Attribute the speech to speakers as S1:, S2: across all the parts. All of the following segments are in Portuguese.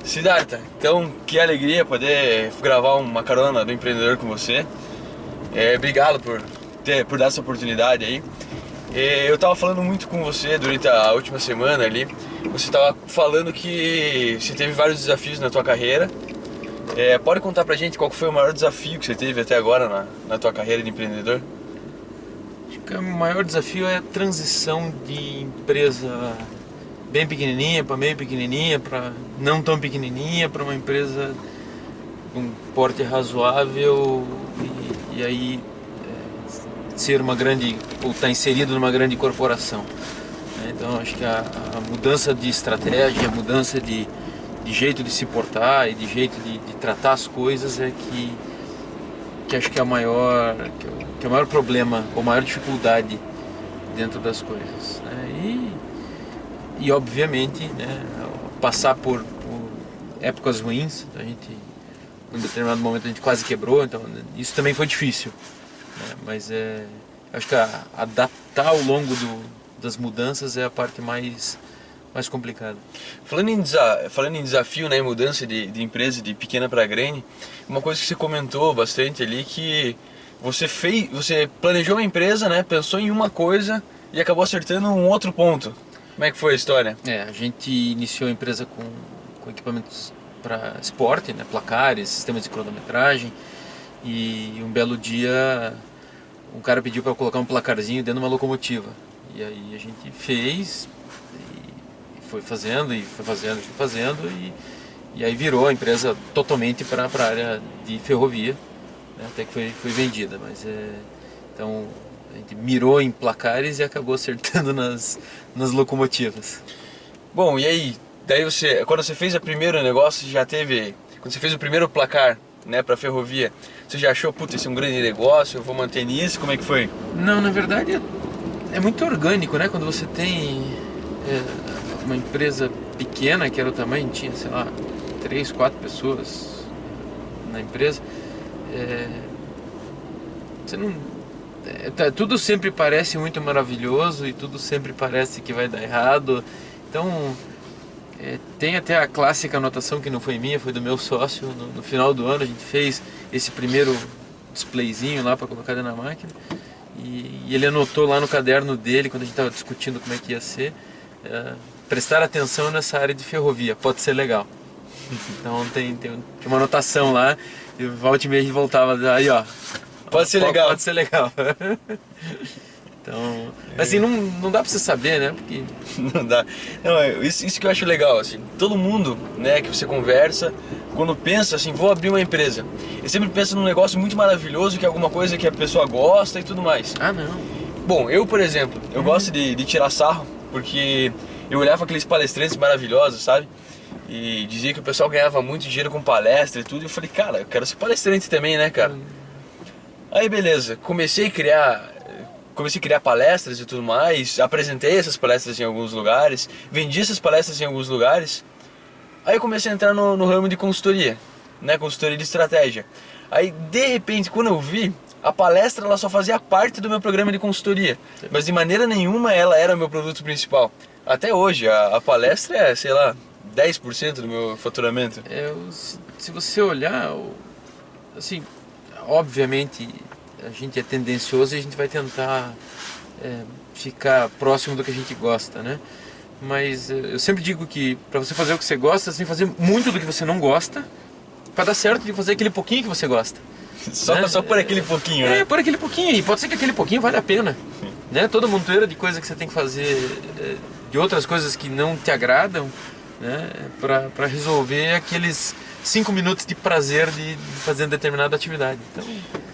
S1: Siddhartha, então que alegria poder gravar uma carona do empreendedor com você. Obrigado por dar essa oportunidade aí. Eu tava falando muito com você durante a última semana ali. Você tava falando que você teve vários desafios na tua carreira. Pode contar pra gente qual foi o maior desafio que você teve até agora na tua carreira de empreendedor?
S2: Acho que o maior desafio é a transição de empresa bem pequenininha para meio pequenininha, para não tão pequenininha, para uma empresa com um porte razoável e aí ser uma grande, ou estar inserido numa grande corporação. Então acho que a mudança de estratégia, a mudança de jeito de se portar e de jeito de tratar as coisas é que acho que é que é o maior problema, ou a maior dificuldade dentro das coisas, né? E obviamente, né, passar por épocas ruins, a gente, em determinado momento a gente quase quebrou, então isso também foi difícil, né? Mas acho que adaptar ao longo das mudanças é a parte mais complicada.
S1: Falando em desafio, né, em mudança de empresa de pequena para grande, uma coisa que você comentou bastante ali que você planejou uma empresa, né, pensou em uma coisa e acabou acertando um outro ponto. Como é que foi a história?
S2: A gente iniciou a empresa com equipamentos para esporte, né, placares, sistemas de cronometragem, e um belo dia um cara pediu para colocar um placarzinho dentro de uma locomotiva. E aí a gente fez e foi fazendo e aí virou a empresa totalmente para a área de ferrovia, né, até que foi vendida, mas então a gente mirou em placares e acabou acertando nas locomotivas.
S1: Bom, e aí, daí quando você fez o primeiro negócio, quando você fez o primeiro placar, né, para ferrovia, você já achou, puta, esse é um grande negócio, eu vou manter nisso, como é que foi?
S2: Não, na verdade é muito orgânico, né? Quando você tem uma empresa pequena, que era o tamanho, tinha, sei lá, 3, 4 pessoas na empresa, você não... tudo sempre parece muito maravilhoso e tudo sempre parece que vai dar errado. Então tem até a clássica anotação que não foi minha, foi do meu sócio. No final do ano a gente fez esse primeiro displayzinho lá para colocar dentro da máquina e ele anotou lá no caderno dele, quando a gente estava discutindo como é que ia ser, prestar atenção nessa área de ferrovia, pode ser legal. Então tinha uma anotação lá e volta e meia a gente voltava aí, ó,
S1: pode ser legal.
S2: Pode ser legal. Então, assim, não dá pra você saber, né? Porque...
S1: Não dá. Não, isso que eu acho legal, assim, todo mundo, né, que você conversa, quando pensa assim, vou abrir uma empresa, ele sempre pensa num negócio muito maravilhoso, que é alguma coisa que a pessoa gosta e tudo mais.
S2: Ah, não.
S1: Bom, eu, por exemplo, eu gosto de tirar sarro, porque eu olhava aqueles palestrantes maravilhosos, sabe? E dizia que o pessoal ganhava muito dinheiro com palestra e tudo, e eu falei, cara, eu quero ser palestrante também, né, cara? Aí beleza, comecei a criar palestras e tudo mais, apresentei essas palestras em alguns lugares, vendi essas palestras em alguns lugares. Aí eu comecei a entrar no ramo de consultoria, né, consultoria de estratégia. Aí de repente, quando eu vi, a palestra ela só fazia parte do meu programa de consultoria, mas de maneira nenhuma ela era o meu produto principal. Até hoje, a palestra é, sei lá, 10% do meu faturamento.
S2: Se você olhar, assim, obviamente a gente é tendencioso e a gente vai tentar ficar próximo do que a gente gosta, né? Mas eu sempre digo que para você fazer o que você gosta, você tem que fazer muito do que você não gosta para dar certo de fazer aquele pouquinho que você gosta.
S1: Só por aquele pouquinho, né?
S2: Por aquele pouquinho, e pode ser que aquele pouquinho vale a pena, né? Toda montoeira de coisa que você tem que fazer, de outras coisas que não te agradam, né? Para resolver aqueles 5 minutos de prazer de fazer determinada atividade. Então...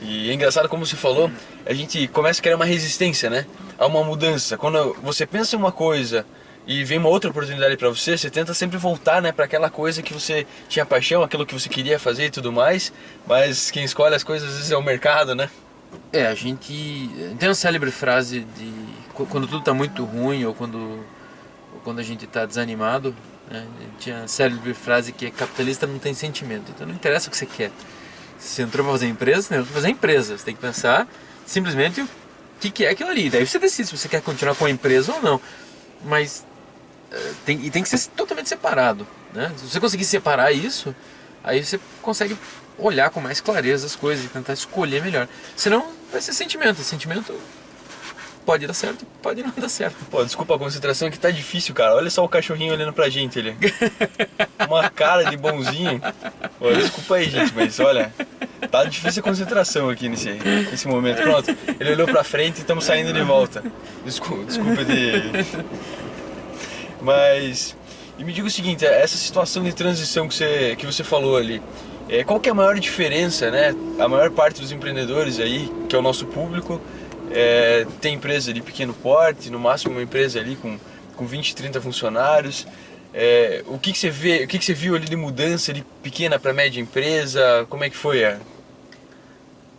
S1: E é engraçado como você falou, a gente começa a criar uma resistência, né? A uma mudança. Quando você pensa em uma coisa e vem uma outra oportunidade para você, você tenta sempre voltar, né, para aquela coisa que você tinha paixão, aquilo que você queria fazer e tudo mais, mas quem escolhe as coisas às vezes é o mercado, né?
S2: A gente tem uma célebre frase de quando tudo está muito ruim ou quando a gente está desanimado, né? Tinha a célebre frase que capitalista não tem sentimento, então não interessa o que você quer. Se você entrou para fazer empresa, você entrou para fazer empresa, você tem que pensar simplesmente o que é aquilo ali, daí você decide se você quer continuar com a empresa ou não, mas tem que ser totalmente separado. né? Se você conseguir separar isso, aí você consegue olhar com mais clareza as coisas e tentar escolher melhor. Senão vai ser sentimento. Sentimento pode dar certo, pode não dar certo.
S1: Pô, desculpa a concentração que tá difícil, cara. Olha só o cachorrinho olhando pra gente ali. Uma cara de bonzinho. Pô, desculpa aí, gente, mas olha, tá difícil a concentração aqui nesse momento. Pronto, ele olhou pra frente e estamos saindo de volta. Desculpa de... Mas... E me diga o seguinte, essa situação de transição que você falou ali, qual que é a maior diferença, né? A maior parte dos empreendedores aí, que é o nosso público, tem empresa de pequeno porte, no máximo uma empresa ali com 20, 30 funcionários. O que você vê, o que você viu ali de mudança de pequena para média empresa? Como é que foi?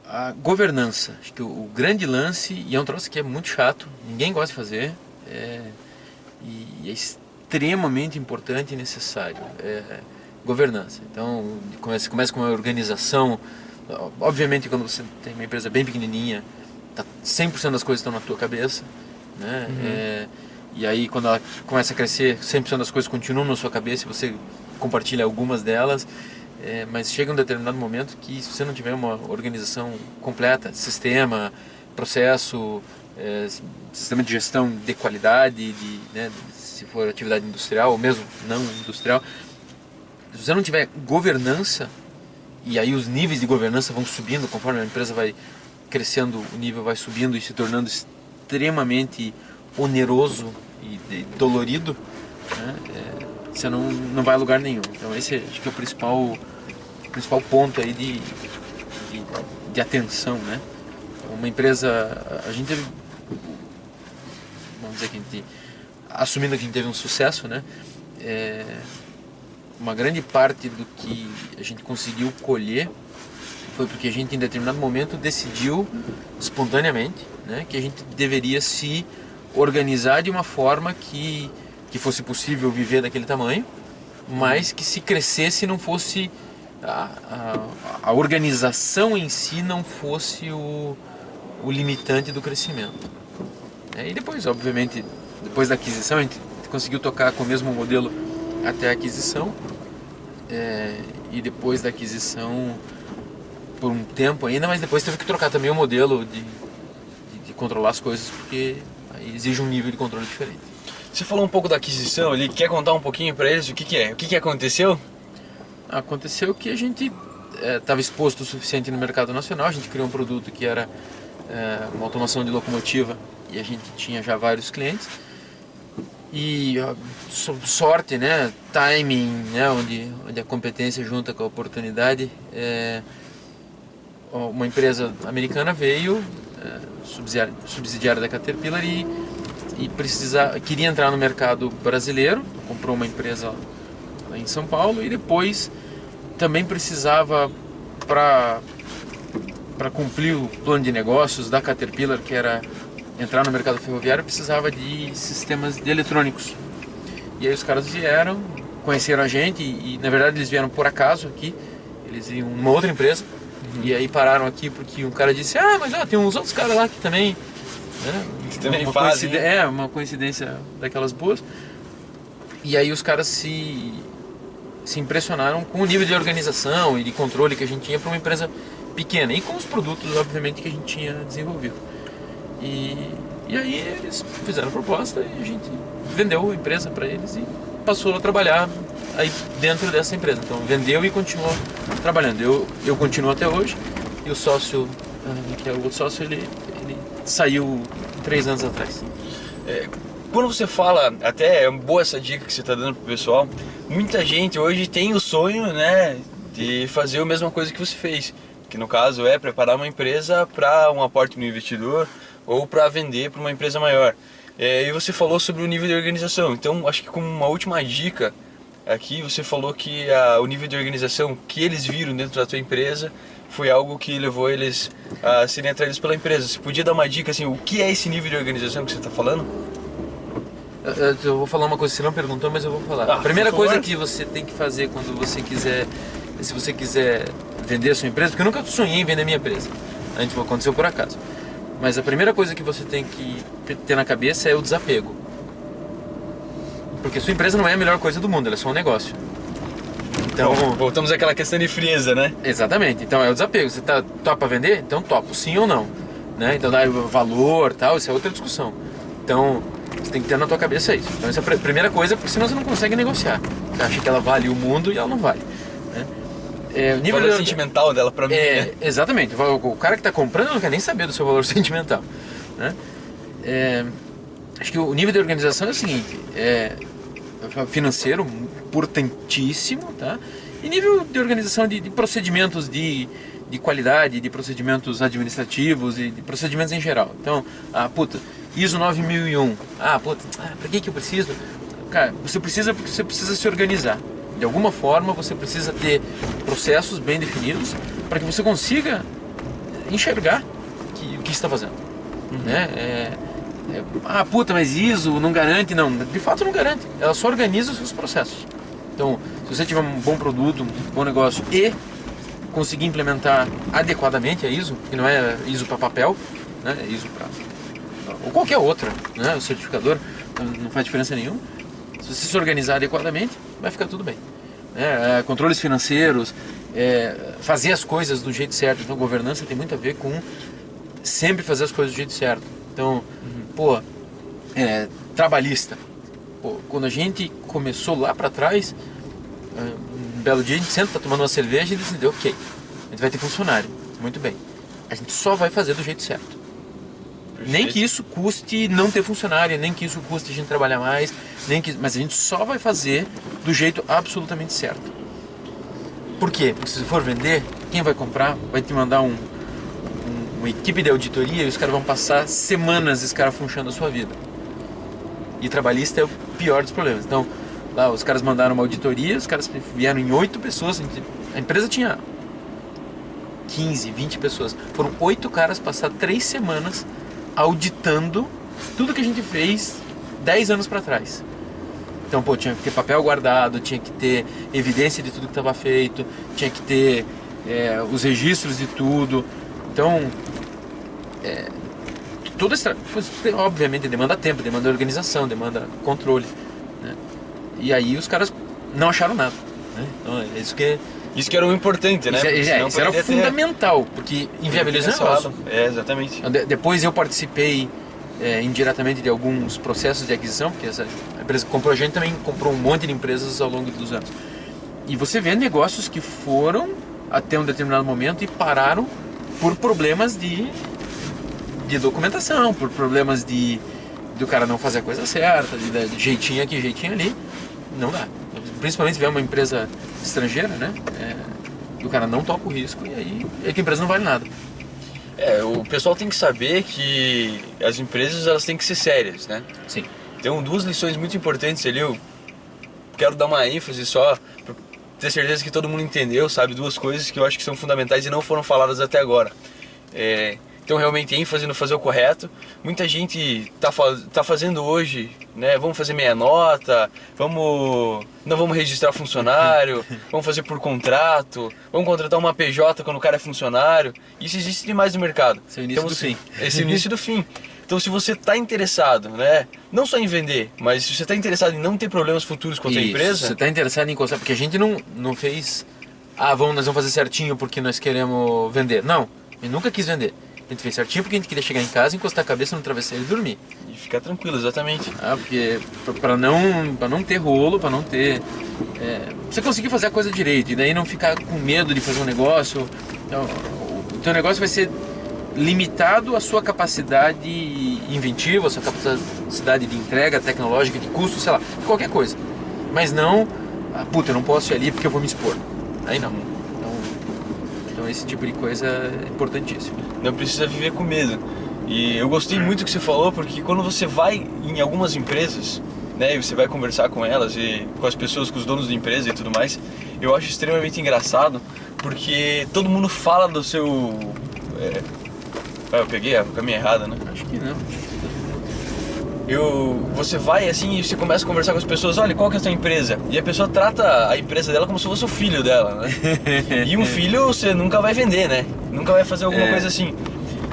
S2: A governança, acho que o grande lance, e é um troço que é muito chato, ninguém gosta de fazer, e é extremamente importante e necessário, governança. Então, começa com uma organização, obviamente quando você tem uma empresa bem pequenininha, 100% das coisas estão na tua cabeça, né? E aí quando ela começa a crescer, 100% das coisas continuam na sua cabeça e você compartilha algumas delas, mas chega um determinado momento que se você não tiver uma organização completa, sistema, processo, sistema de gestão de qualidade, né, se for atividade industrial ou mesmo não industrial, se você não tiver governança, e aí os níveis de governança vão subindo conforme a empresa vai crescendo, o nível vai subindo e se tornando extremamente oneroso e dolorido, né? Você não vai a lugar nenhum. Então esse acho que é o principal ponto aí de atenção, né? Uma empresa, a gente teve, vamos dizer que a gente, assumindo que a gente teve um sucesso, né? Uma grande parte do que a gente conseguiu colher foi porque a gente em determinado momento decidiu espontaneamente, né, que a gente deveria se organizar de uma forma que fosse possível viver daquele tamanho, mas que se crescesse não fosse a organização em si não fosse o limitante do crescimento. E depois, obviamente, depois da aquisição, a gente conseguiu tocar com o mesmo modelo até a aquisição, e depois da aquisição por um tempo ainda, mas depois teve que trocar também o modelo de controlar as coisas, porque aí exige um nível de controle diferente.
S1: Você falou um pouco da aquisição ali, quer contar um pouquinho para eles o que é? O que aconteceu?
S2: Aconteceu que a gente estava exposto o suficiente no mercado nacional, a gente criou um produto que era uma automação de locomotiva e a gente tinha já vários clientes. E sorte, né, timing, né, onde a competência junta com a oportunidade, uma empresa americana veio, subsidiária da Caterpillar, e queria entrar no mercado brasileiro, comprou uma empresa lá em São Paulo e depois também precisava, para cumprir o plano de negócios da Caterpillar, que era entrar no mercado ferroviário, precisava de sistemas de eletrônicos. E aí os caras vieram, conheceram a gente e na verdade eles vieram por acaso aqui, eles iam numa outra empresa, e aí pararam aqui porque um cara disse, mas tem uns outros caras lá que também, né,
S1: que também fazem.
S2: Uma coincidência daquelas boas. E aí os caras se impressionaram com o nível de organização e de controle que a gente tinha para uma empresa pequena e com os produtos, obviamente, que a gente tinha desenvolvido. E aí eles fizeram a proposta e a gente vendeu a empresa para eles e passou a trabalhar aí dentro dessa empresa. Então vendeu e continuou trabalhando. Eu continuo até hoje e o sócio, que é o outro sócio, ele saiu 3 anos atrás.
S1: Quando você fala, até é boa essa dica que você está dando pro pessoal, muita gente hoje tem o sonho, né, de fazer a mesma coisa que você fez, que no caso é preparar uma empresa para um aporte no investidor ou para vender para uma empresa maior. E você falou sobre o nível de organização, então acho que como uma última dica aqui, você falou que o nível de organização que eles viram dentro da tua empresa foi algo que levou eles a serem atraídos pela empresa. Você podia dar uma dica assim, o que é esse nível de organização que você está falando?
S2: Eu vou falar uma coisa que você não perguntou, mas eu vou falar. A primeira coisa que você tem que fazer quando você quiser, se você quiser vender a sua empresa, porque eu nunca sonhei em vender a minha empresa, antes aconteceu por acaso. Mas a primeira coisa que você tem que ter na cabeça é o desapego. Porque sua empresa não é a melhor coisa do mundo, ela é só um negócio. Então,
S1: voltamos àquela questão de frieza, né?
S2: exatamente. Então é o desapego. Você topa vender? Então topo, sim ou não, né? Então dá valor, tal, isso é outra discussão. Então você tem que ter na tua cabeça isso. Então essa é a primeira coisa, porque senão você não consegue negociar. Você acha que ela vale o mundo e ela não vale, né?
S1: O nível valor sentimental dela pra mim, né?
S2: Exatamente. O cara que está comprando não quer nem saber do seu valor sentimental, né? Acho que o nível de organização é o seguinte, financeiro, importantíssimo, tá? E nível de organização de procedimentos de qualidade, de procedimentos administrativos e de procedimentos em geral. Então, ISO 9001, pra que eu preciso? Cara, você precisa porque você precisa se organizar. De alguma forma você precisa ter processos bem definidos para que você consiga enxergar o que está fazendo, né? Mas ISO não garante, não. De fato não garante. Ela só organiza os seus processos. Então, se você tiver um bom produto, um bom negócio e conseguir implementar adequadamente a ISO, que não é ISO para papel, né? É ISO para ou qualquer outra, né? O certificador não faz diferença nenhuma. Se você se organizar adequadamente, vai ficar tudo bem. Controles financeiros, fazer as coisas do jeito certo. Então, governança tem muito a ver com sempre fazer as coisas do jeito certo. Então, trabalhista. Quando a gente começou lá para trás, um belo dia a gente senta, tá tomando uma cerveja e decidiu, ok, a gente vai ter funcionário, muito bem. A gente só vai fazer do jeito certo. Perfeito. Nem que isso custe não ter funcionário, nem que isso custe a gente trabalhar mais, mas a gente só vai fazer do jeito absolutamente certo. Por quê? Porque se for vender, quem vai comprar vai te mandar uma equipe de auditoria e os caras vão passar semanas escarafunchando a sua vida. E trabalhista é o pior dos problemas. Então, lá os caras mandaram uma auditoria, os caras vieram em 8 pessoas, a empresa tinha 15, 20 pessoas. Foram 8 caras passar 3 semanas auditando tudo que a gente fez 10 anos para trás. Então, tinha que ter papel guardado, tinha que ter evidência de tudo que estava feito, tinha que ter os registros de tudo. Então, todo esse obviamente demanda tempo, demanda organização, demanda controle, né? E aí os caras não acharam nada, né? Então,
S1: isso que era o importante, né?
S2: Isso era fundamental, porque inviabiliza o negócio.
S1: Exatamente.
S2: Depois eu participei indiretamente de alguns processos de aquisição, porque essa empresa que comprou a gente também comprou um monte de empresas ao longo dos anos. E você vê negócios que foram até um determinado momento e pararam por problemas de documentação, por problemas do cara não fazer a coisa certa, de jeitinho aqui, jeitinho ali. Não dá. Principalmente se vier uma empresa estrangeira, né? O cara não toca o risco e aí a empresa não vale nada.
S1: O pessoal tem que saber que as empresas elas têm que ser sérias, né?
S2: Sim.
S1: Tem duas lições muito importantes ali, eu quero dar uma ênfase só para ter certeza que todo mundo entendeu, sabe? Duas coisas que eu acho que são fundamentais e não foram faladas até agora. Então realmente ênfase no fazer o correto. Muita gente tá fazendo hoje, né? Vamos fazer meia nota, não vamos registrar funcionário, vamos fazer por contrato, vamos contratar uma PJ quando o cara é funcionário. Isso existe demais no mercado.
S2: Esse é o início do fim.
S1: Esse é o início do fim. Então se você está interessado, né? Não só em vender, mas se você está interessado em não ter problemas futuros com a tua empresa...
S2: Se você está interessado em encostar, porque a gente não fez... nós vamos fazer certinho porque nós queremos vender. Não, eu nunca quis vender. A gente fez certinho porque a gente queria chegar em casa, encostar a cabeça no travesseiro e dormir.
S1: E ficar tranquilo, exatamente.
S2: Porque para não ter rolo, para não ter... você conseguir fazer a coisa direito e daí não ficar com medo de fazer um negócio. Então, o teu negócio vai ser limitado à sua capacidade inventiva, à sua capacidade de entrega tecnológica, de custo, sei lá, qualquer coisa. Mas não, eu não posso ir ali porque eu vou me expor. Aí não. Então esse tipo de coisa é importantíssimo.
S1: Não precisa viver com medo. E eu gostei muito do que você falou, porque quando você vai em algumas empresas, né, e você vai conversar com elas e com as pessoas, com os donos da empresa e tudo mais, eu acho extremamente engraçado, porque todo mundo fala do seu... eu peguei a caminho errado, né?
S2: Acho que não.
S1: Você vai assim e você começa a conversar com as pessoas, olha, qual que é a sua empresa? E a pessoa trata a empresa dela como se fosse o filho dela, né? E um filho você nunca vai vender, né? Nunca vai fazer alguma coisa assim.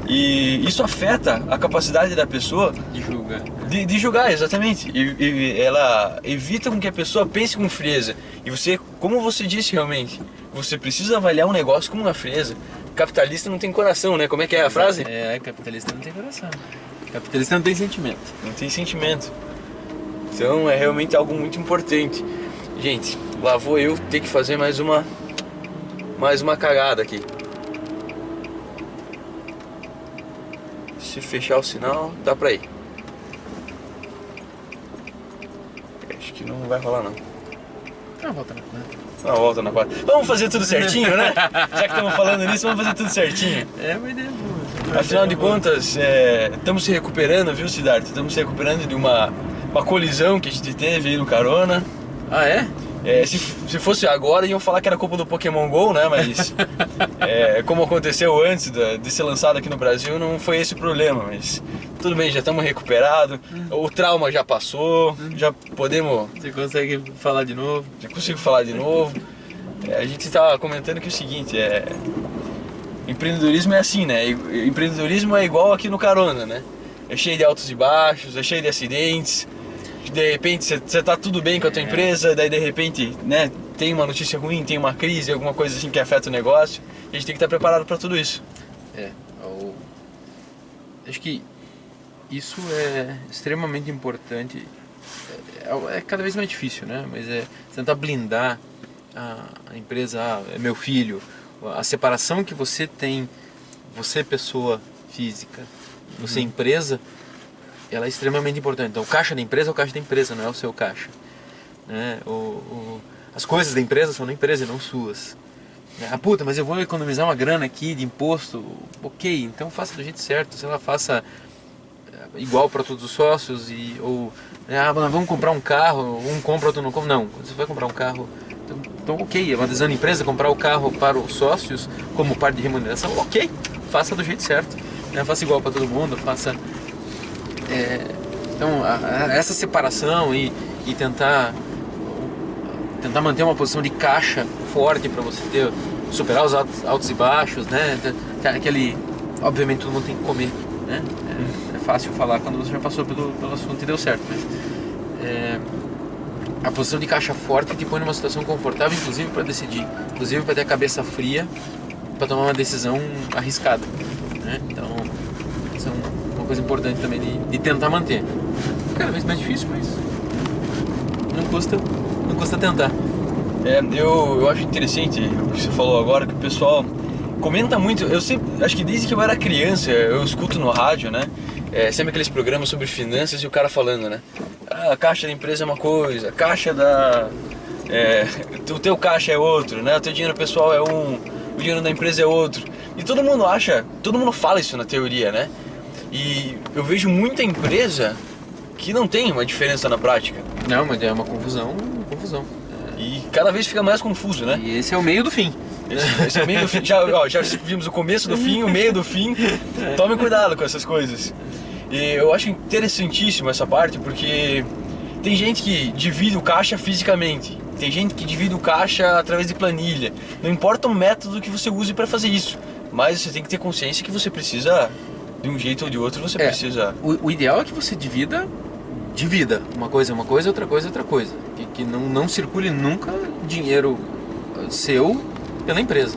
S1: E isso afeta a capacidade da pessoa
S2: De julgar.
S1: de julgar, exatamente. E ela evita com que a pessoa pense com frieza. E você, como você disse realmente, você precisa avaliar um negócio com uma frieza. Capitalista não tem coração, né? Como é que é a frase?
S2: Capitalista não tem coração. Capitalista não tem sentimento.
S1: Não tem sentimento. Então é realmente algo muito importante. Gente, lá vou eu ter que fazer mais uma cagada aqui. Se fechar o sinal, dá pra ir. Acho que não vai rolar não.
S2: Volta na quadra.
S1: Uma volta na quadra. Vamos fazer tudo certinho, né? Já que estamos falando nisso, vamos fazer tudo certinho.
S2: Uma ideia boa.
S1: Afinal de contas, estamos se recuperando, viu, Siddhartha? Estamos se recuperando de uma colisão que a gente teve aí no carona.
S2: Ah, é?
S1: Se fosse agora, iam falar que era culpa do Pokémon GO, né? Mas como aconteceu antes de ser lançado aqui no Brasil, não foi esse o problema. Mas tudo bem, já estamos recuperados. O trauma já passou, já podemos...
S2: Você consegue falar de novo?
S1: Já consigo falar de novo. A gente estava comentando que é o seguinte, empreendedorismo é assim, né? Empreendedorismo é igual aqui no carona, né? É cheio de altos e baixos, é cheio de acidentes. De repente você tá tudo bem com a tua empresa, daí de repente, né, tem uma notícia ruim, tem uma crise, alguma coisa assim que afeta o negócio, e a gente tem que estar preparado para tudo isso.
S2: Acho que isso é extremamente importante. É cada vez mais difícil, né? Mas tentar blindar a empresa, é meu filho, a separação que você tem, você pessoa física, você empresa, ela é extremamente importante. Então o caixa da empresa é o caixa da empresa, não é o seu caixa, né? As coisas da empresa são da empresa e não suas. Puta, mas eu vou economizar uma grana aqui de imposto. Ok, então faça do jeito certo, sei lá, faça igual para todos os sócios nós vamos comprar um carro, um compra, outro não compra. Não, você vai comprar um carro, então ok, é uma decisão da empresa comprar o carro para os sócios como parte de remuneração, ok, faça do jeito certo, né? Faça igual para todo mundo, faça... Então, essa separação e tentar manter uma posição de caixa forte para você superar os altos e baixos, né? Obviamente todo mundo tem que comer, né? É fácil falar quando você já passou pelo assunto e deu certo, mas a posição de caixa forte te põe numa situação confortável, inclusive para decidir, inclusive para ter a cabeça fria para tomar uma decisão arriscada, né? Então, isso é uma coisa importante também de tentar manter. Cada vez mais difícil, mas não custa tentar.
S1: Eu acho interessante o que você falou agora, que o pessoal comenta muito. Eu sempre, acho que desde que eu era criança, eu escuto no rádio, né? Sempre aqueles programas sobre finanças e o cara falando, né? A caixa da empresa é uma coisa, a caixa o teu caixa é outro, né? O teu dinheiro pessoal é um, o dinheiro da empresa é outro. E todo mundo fala isso na teoria, né? E eu vejo muita empresa que não tem uma diferença na prática.
S2: Não, mas é uma confusão.
S1: E cada vez fica mais confuso, né?
S2: E esse é o meio do fim.
S1: Esse é o meio do fim. Já vimos o começo do fim, o meio do fim. Tome cuidado com essas coisas. E eu acho interessantíssimo essa parte, porque tem gente que divide o caixa fisicamente. Tem gente que divide o caixa através de planilha. Não importa o método que você use para fazer isso, mas você tem que ter consciência que você precisa, de um jeito ou de outro, você precisa...
S2: O ideal é que você divida. Uma coisa é uma coisa, outra coisa é outra coisa. Que não circule nunca dinheiro seu pela empresa.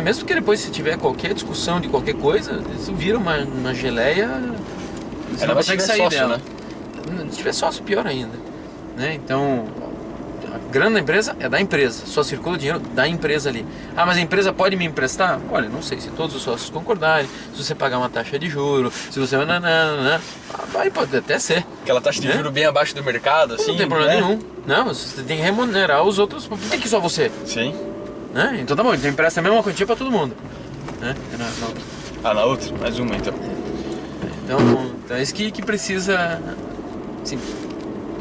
S2: Mesmo que depois, se tiver qualquer discussão de qualquer coisa, isso vira uma geleia, você não consegue sair
S1: sócio,
S2: dela.
S1: Né?
S2: Se tiver sócio, pior ainda, né? Então, a grana da empresa é da empresa, só circula o dinheiro da empresa ali. Mas a empresa pode me emprestar? Olha, não sei, se todos os sócios concordarem, se você pagar uma taxa de juro, se você... pode até ser.
S1: Aquela taxa de juro bem abaixo do mercado, assim...
S2: Não tem problema nenhum. Não, você tem que remunerar os outros. Por que só você?
S1: Sim.
S2: Né? Então tá bom, então empresta a mesma quantia pra todo mundo. Né?
S1: Na outra. Na outra? Mais uma, então.
S2: Então é isso que precisa... Assim,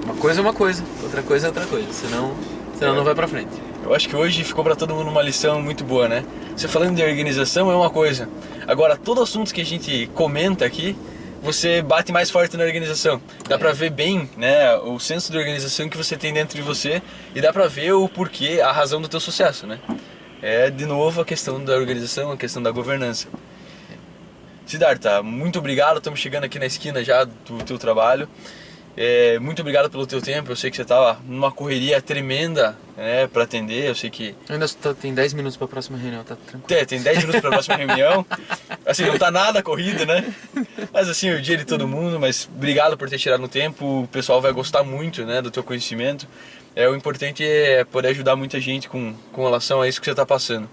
S2: uma coisa é uma coisa, outra coisa é outra coisa. Senão não vai pra frente.
S1: Eu acho que hoje ficou pra todo mundo uma lição muito boa, né? Você falando de organização é uma coisa. Agora, todo assunto que a gente comenta aqui, você bate mais forte na organização. Dá pra ver bem, né, o senso de organização que você tem dentro de você e dá pra ver o porquê, a razão do teu sucesso, né? De novo a questão da organização, a questão da governança. Siddhartha, muito obrigado, estamos chegando aqui na esquina já do teu trabalho. Muito obrigado pelo teu tempo, eu sei que você estava numa correria tremenda, né, para atender, eu sei que...
S2: Ainda tem 10 minutos para a próxima reunião, tá tranquilo.
S1: Tem 10 minutos para a próxima reunião, assim, não tá nada corrido, né? Mas assim, o dia de todo mundo, mas obrigado por ter tirado um tempo, o pessoal vai gostar muito, né, do teu conhecimento. O importante é poder ajudar muita gente com relação a isso que você está passando.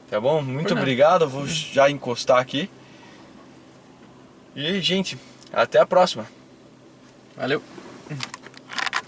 S1: Tá bom? Muito obrigado, eu vou já encostar aqui. E, gente, até a próxima.
S2: Valeu.